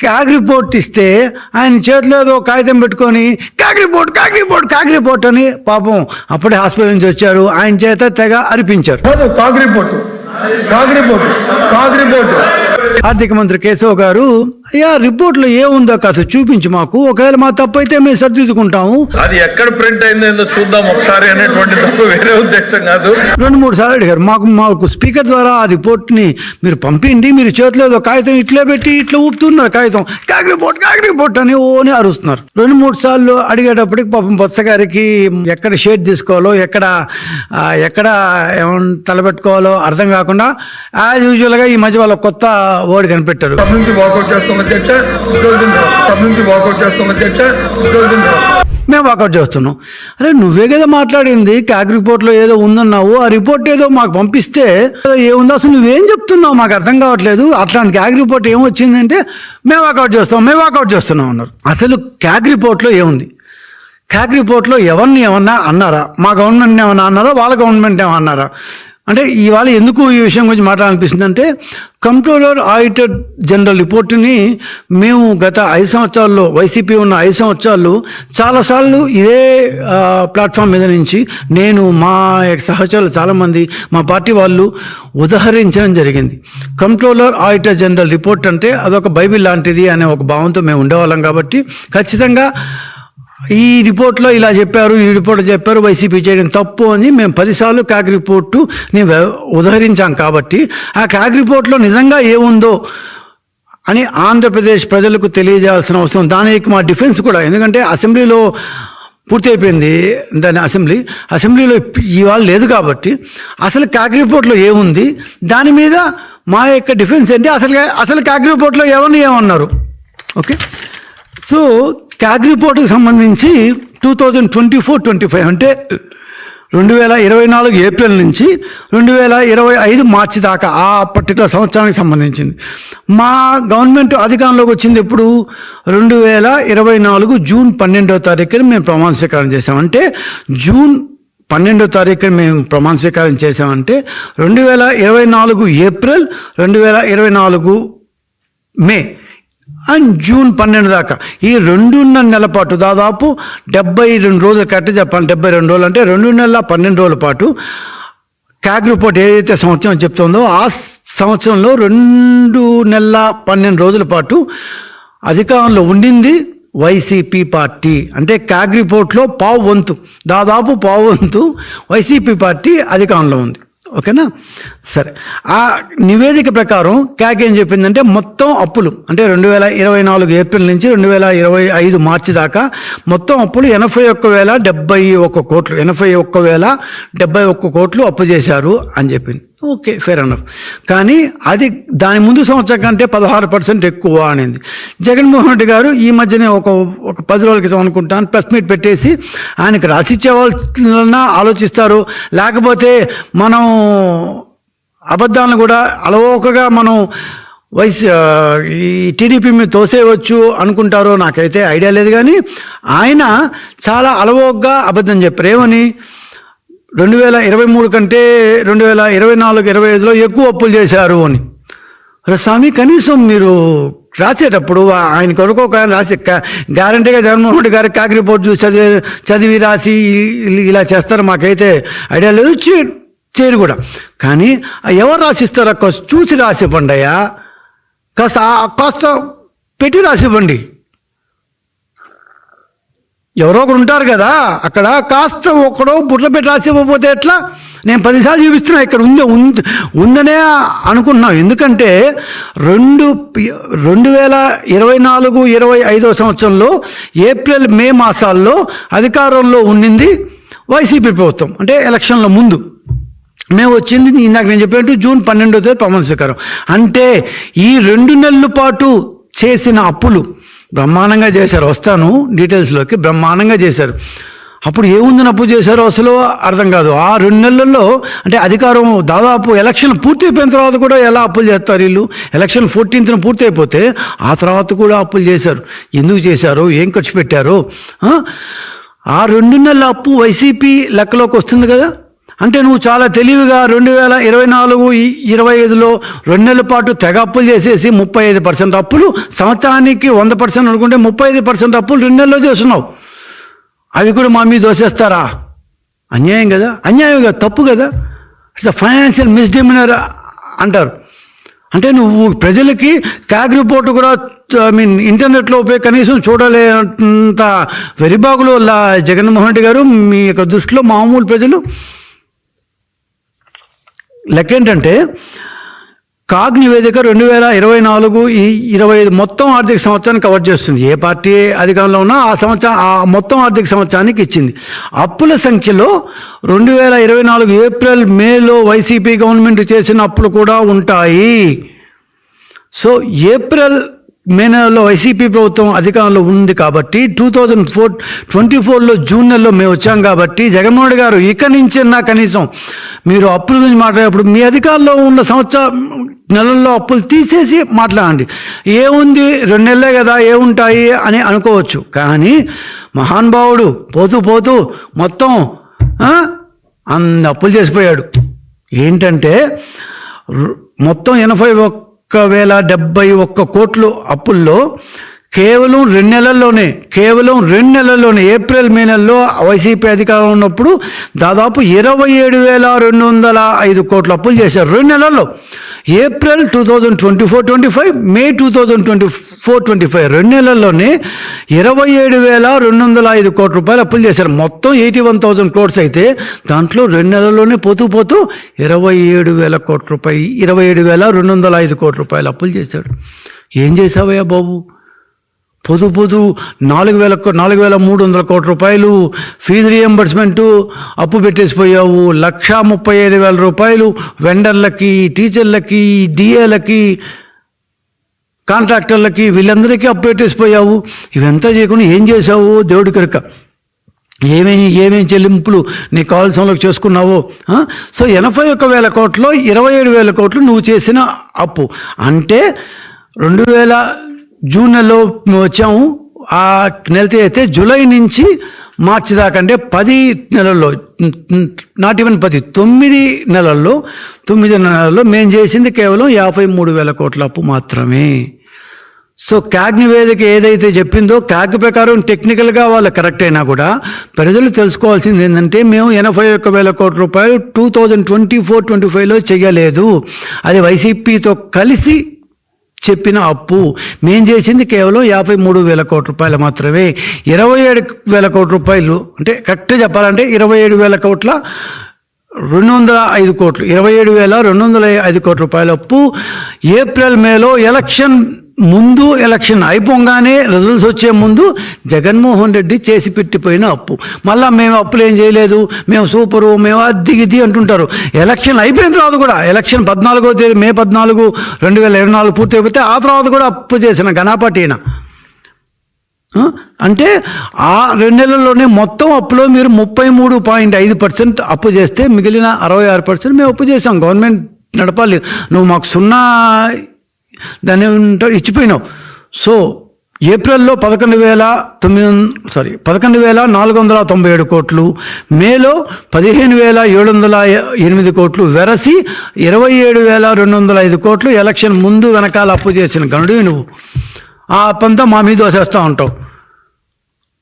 CAG report ఇస్తే ఆయన చేతిలో ఏదో కాగితం పెట్టుకొని క్యాగ్ రిపోర్ట్ అని పాపం అప్పుడే హాస్పిటల్ నుంచి వచ్చారు, ఆయన చేత తెగ అరిపించారు. ఆర్థిక మంత్రి కేశవ్ గారు, అయ్యా రిపోర్ట్లో ఏముందో కాస్త చూపించి మాకు, ఒకవేళ మా తప్పు అయితే మేము సరిదిద్దుకుంటాము, అది ఎక్కడ ప్రింట్ అయిందో చూద్దాం ఒకసారి అనేటువంటి తప్పు, వేరే ఉద్దేశం కాదు. 2-3 సార్లు అడిగారు. మాకు స్పీకర్ ద్వారా ఆ రిపోర్ట్ని మీరు పంపిండి, మీరు చేతిలో ఏదో కాగితం ఇట్లా పెట్టి ఇట్లా ఊపుతున్నారు, కాగితం క్యాగ్ రిపోర్ట్ అని ఓని అరుస్తున్నారు. 2-3 సార్లు అడిగేటప్పటికి పాపం బొత్స గారికి ఎక్కడ షేడ్ తీసుకోవాలో, ఎక్కడ తలపెట్టుకోవాలో అర్థం కాకుండా యాజ్ యూజువల్గా ఈ మధ్య వాళ్ళ కొత్త వర్డ్ కనిపెట్టారు. మేము వాకౌట్ చేస్తున్నాం. అరే నువ్వే కదా మాట్లాడింది, క్యాగ్ రిపోర్ట్లో ఏదో ఉందన్నావు, ఆ రిపోర్ట్ ఏదో మాకు పంపిస్తే ఏముందో అసలు నువ్వేం చెప్తున్నావు మాకు అర్థం కావట్లేదు, అట్లాంటి క్యాగ్ రిపోర్ట్ ఏమొచ్చిందంటే మేము వాకౌట్ చేస్తున్నాం అన్నారు. అసలు క్యాగ్ రిపోర్ట్లో ఏముంది? క్యాగ్ రిపోర్ట్లో ఎవరిని ఏమన్నా అన్నారా? మా గవర్నమెంట్ ఏమన్నా అన్నారా? వాళ్ళ గవర్నమెంట్ ఏమన్నా అన్నారా? అంటే ఇవాళ ఎందుకు ఈ విషయం గురించి మాట్లాడాలనిపిస్తుంది అంటే, కంప్ట్రోలర్ ఆడిటర్ జనరల్ రిపోర్టుని మేము గత 5 సంవత్సరాల్లో, వైసీపీ ఉన్న 5 సంవత్సరాలు చాలాసార్లు ఇదే ప్లాట్ఫామ్ మీద నుంచి నేను, మా సహచరులు చాలామంది, మా పార్టీ వాళ్ళు ఉదహరించడం జరిగింది. కంప్ట్రోలర్ ఆడిటర్ జనరల్ రిపోర్ట్ అంటే అదొక బైబిల్ లాంటిది అనే ఒక భావంతో మేము ఉండేవాళ్ళం. కాబట్టి ఖచ్చితంగా ఈ రిపోర్ట్లో ఇలా చెప్పారు, ఈ రిపోర్ట్ చెప్పారు, వైసీపీ చేయడం తప్పు అని మేము 10 సార్లు క్యాగ్ రిపోర్టుని ఉదహరించాం. కాబట్టి ఆ క్యాగ్ రిపోర్ట్లో నిజంగా ఏముందో అని ఆంధ్రప్రదేశ్ ప్రజలకు తెలియజేయాల్సిన అవసరం, దానికి మా డిఫెన్స్ కూడా. ఎందుకంటే అసెంబ్లీలో పూర్తి అయిపోయింది, దాని అసెంబ్లీలో ఇవాళ లేదు. కాబట్టి అసలు క్యాగ్ రిపోర్ట్లో ఏముంది, దాని మీద మా యొక్క డిఫెన్స్ ఏంటి, అసలు క్యాగ్ రిపోర్ట్లో ఏమన్నారు. ఓకే, సో క్యాగ్ రిపోర్ట్కి సంబంధించి 2024-25 అంటే 2024 ఏప్రిల్ నుంచి 2025 మార్చి దాకా ఆ పర్టికులర్ సంవత్సరానికి సంబంధించింది. మా గవర్నమెంట్ అధికారంలోకి వచ్చింది ఎప్పుడు? 2024 జూన్ 12వ తారీఖున మేము ప్రమాణ స్వీకారం చేసాం. అంటే జూన్ 12వ తారీఖున మేము ప్రమాణ స్వీకారం చేసామంటే 2024 ఏప్రిల్, 2024 మే అండ్ జూన్ 12 దాకా ఈ 2.5 నెలల పాటు, దాదాపు 72 రోజుల కట్టి చెప్పాలి, 72 రోజులు అంటే 2 నెలల 12 రోజుల పాటు క్యాగ్ రిపోర్ట్ ఏదైతే సంవత్సరం చెప్తుందో ఆ సంవత్సరంలో 2 నెలల 12 రోజుల పాటు అధికారంలో ఉండింది వైసీపీ పార్టీ. అంటే క్యాగ్ రిపోర్ట్లో దాదాపు పావు వంతు వైసీపీ పార్టీ అధికారంలో ఉంది. ఓకేనా, సరే. ఆ నివేదిక ప్రకారం క్యాగ్ ఏం చెప్పిందంటే, మొత్తం అప్పులు అంటే 2024 ఏప్రిల్ నుంచి 2025 మార్చి దాకా మొత్తం అప్పులు 81,071 కోట్లు, 81,071 కోట్లు అప్పు చేశారు అని చెప్పింది. ఓకే, ఫెయిర్ అన్నఫ్. కానీ అది దాని ముందు సంవత్సరం కంటే 16% ఎక్కువ అనింది. జగన్మోహన్ రెడ్డి గారు ఈ మధ్యనే ఒక 10 రోజుల క్రితం అనుకుంటాను ప్రెస్ మీట్ పెట్టేసి, ఆయనకి రాసిచ్చే వాళ్ళన్నా ఆలోచిస్తారు, లేకపోతే మనం అబద్ధాలను కూడా అలవోకగా మనం ఈ టీడీపీ మీద తోసేయవచ్చు అనుకుంటారో నాకైతే ఐడియా లేదు. కానీ ఆయన చాలా అలవోకగా అబద్ధం చెప్పారు. ఏమని? 2023 కంటే 2024-25లో ఎక్కువ అప్పులు చేశారు అని. స్వామి, కనీసం మీరు రాసేటప్పుడు ఆయన కొరకు ఒక ఆయన రాసి గ్యారంటీగా జగన్మోహన్ రెడ్డి గారి క్యాగ్ రిపోర్ట్ చూసి చదివి రాసి ఇలా చేస్తారు మాకైతే ఐడియా లేదు, చేయరు కూడా. కానీ ఎవరు రాసిస్తారో చూసి రాసివ్వండి అయ్యా, కాస్త పెట్టి రాసివ్వండి. ఎవరో ఒకరు ఉంటారు కదా అక్కడ, కాస్త ఒకడో బుట్ల పెట్టి రాసివ్వకపోతే ఎట్లా? నేను 10 సార్లు చూపిస్తున్నా, ఇక్కడ ఉందనే అనుకుంటున్నాం. ఎందుకంటే 2024-25 సంవత్సరంలో ఏప్రిల్ మే మాసాల్లో అధికారంలో ఉండింది వైసీపీ ప్రభుత్వం, అంటే ఎలక్షన్ల ముందు. మేము వచ్చింది ఇందాక నేను చెప్పినట్టు జూన్ 12వ తేదీ ప్రమాణ స్వీకారం. అంటే ఈ 2 నెలల పాటు చేసిన అప్పులు బ్రహ్మాండంగా చేశారు. వస్తాను డీటెయిల్స్లోకి. బ్రహ్మాండంగా చేశారు. అప్పుడు ఏముందని అప్పు చేశారో అసలు అర్థం కాదు. ఆ 2 నెలల్లో అంటే అధికారం దాదాపు ఎలక్షన్ పూర్తి అయిపోయిన తర్వాత కూడా ఎలా అప్పులు చేస్తారు వీళ్ళు? ఎలక్షన్ 14th పూర్తి అయిపోతే ఆ తర్వాత కూడా అప్పులు చేశారు. ఎందుకు చేశారో, ఏం ఖర్చు పెట్టారో? ఆ 2 నెలల అప్పు వైసీపీ లెక్కలోకి వస్తుంది కదా. అంటే నువ్వు చాలా తెలివిగా 2024-25లో 2 నెలల పాటు తెగ అప్పులు చేసేసి 35% అప్పులు, సంవత్సరానికి 100% అనుకుంటే 35% అప్పులు 2 నెలల్లో చేస్తున్నావు. అవి కూడా మా మీద దోసేస్తారా? అన్యాయం కదా, అన్యాయం కదా, తప్పు కదా. ఇట్స్ ఫైనాన్షియల్ మిస్డిమినర్ అంటారు. అంటే నువ్వు ప్రజలకి క్యాగ్ రిపోర్ట్ కూడా ఇంటర్నెట్లో పోయి కనీసం చూడలేంత వెరిబాగులో జగన్మోహన్ రెడ్డి గారు మీ యొక్క దృష్టిలో మామూలు ప్రజలు. లెక్క ఏంటంటే కాగ్ నివేదిక 2024-25 మొత్తం ఆర్థిక సంవత్సరాన్ని కవర్ చేస్తుంది. ఏ పార్టీ అధికారంలో ఉన్నా ఆ మొత్తం ఆర్థిక సంవత్సరానికి ఇచ్చింది. అప్పుల సంఖ్యలో 2024 ఏప్రిల్ మేలో వైసీపీ గవర్నమెంట్ చేసిన అప్పులు కూడా ఉంటాయి. సో ఏప్రిల్ మే నెలలో వైసీపీ ప్రభుత్వం అధికారంలో ఉంది కాబట్టి 2024లో జూన్ నెలలో మేము వచ్చాం కాబట్టి జగన్మోహన్ రెడ్డి గారు ఇక నుంచి కనీసం మీరు అప్పుల గురించి మాట్లాడేటప్పుడు మీ అధికారంలో ఉన్న నెలల్లో అప్పులు తీసేసి మాట్లాడండి. ఏముంది 2 నెలలే కదా ఏముంటాయి అని అనుకోవచ్చు. కానీ మహానుభావుడు పోతూ పోతూ మొత్తం అన్ని అప్పులు చేసిపోయాడు. ఏంటంటే మొత్తం 81,071 కోట్లు అప్పుల్లో కేవలం 2 నెలల్లోనే ఏప్రిల్ మే నెలలో వైసీపీ అధికారం ఉన్నప్పుడు దాదాపు 27,205 కోట్ల అప్పులు చేశారు 2 నెలల్లో. ఏప్రిల్ 2024-25, మే 2024-25 2 నెలల్లోనే 27,205 కోట్ల రూపాయలు అప్పులు చేశారు. మొత్తం 81,000 క్రోడ్స్ అయితే దాంట్లో 2 నెలల్లోనే పోతూ 27,000 కోట్ల రూపాయలు 27,205 కోట్ల రూపాయలు అప్పులు చేశాడు. ఏం చేసావయ్యా బాబు? 4,300 కోట్ల రూపాయలు ఫీజు రియంబర్స్మెంటు అప్పు పెట్టేసిపోయావు. 1,35,000 రూపాయలు వెండర్లకి, టీచర్లకి, డిఏలకి, కాంట్రాక్టర్లకి వీళ్ళందరికీ అప్పు పెట్టేసిపోయావు. ఇవంతా చేయకుండా ఏం చేశావు దేవుడి కనుక? ఏమేమి చెల్లింపులు నీ కావాల్సినలోకి చేసుకున్నావు? సో 81,000 కోట్లు 27,000 కోట్లు నువ్వు చేసిన అప్పు. అంటే 2000 జూన్ నెలలో మేము వచ్చాము. ఆ నెలతో అయితే జూలై నుంచి మార్చి దాకా అంటే 10 నెలల్లో, నాట్ ఈవెన్ 10, 9 నెలల్లో మేము చేసింది కేవలం 53,000 కోట్ల అప్పు మాత్రమే. సో క్యాగ్ నివేదిక ఏదైతే చెప్పిందో క్యాగ్ ప్రకారం టెక్నికల్గా వాళ్ళు కరెక్ట్ అయినా కూడా ప్రజలు తెలుసుకోవాల్సింది ఏంటంటే మేము 81,000 కోట్ల రూపాయలు 2024-25లో చేయలేదు. అది వైసీపీతో కలిసి చెప్పిన అప్పు. మేము చేసింది కేవలం 53,000 కోట్ల రూపాయలు మాత్రమే. 27,000 కోట్ల రూపాయలు అంటే కరెక్ట్గా చెప్పాలంటే 27,000 కోట్ల 205 కోట్లు 27,205 కోట్ల రూపాయల అప్పు ఏప్రిల్ మేలో ఎలక్షన్ అయిపోగానే రిజల్ట్స్ వచ్చే ముందు జగన్మోహన్ రెడ్డి చేసి పెట్టిపోయిన అప్పు. మళ్ళీ మేము అప్పులు ఏం చేయలేదు, మేము సూపరు, మేము అది అంటుంటారు. ఎలక్షన్ అయిపోయిన తర్వాత కూడా ఎలక్షన్ 14వ తేదీ మే 14, 2024 పూర్తి అయిపోతే ఆ తర్వాత కూడా అప్పు చేసిన ఘనపాటీన. అంటే ఆ 2 నెలల్లోనే మొత్తం అప్పులో మీరు 33.5% అప్పు చేస్తే మిగిలిన 66% మేము అప్పు చేసాం. గవర్నమెంట్ నడపాలి, నువ్వు మాకు 0 దాన్ని ఇచ్చిపోయినావు. సో ఏప్రిల్లో 11,497 కోట్లు, మేలో 15,708 కోట్లు వెరసి 27,205 కోట్లు ఎలక్షన్ ముందు వెనకాల అప్పు చేసిన గనుడివి నువ్వు. ఆ అప్పంతా మా మీద దోసేస్తూ ఉంటావు.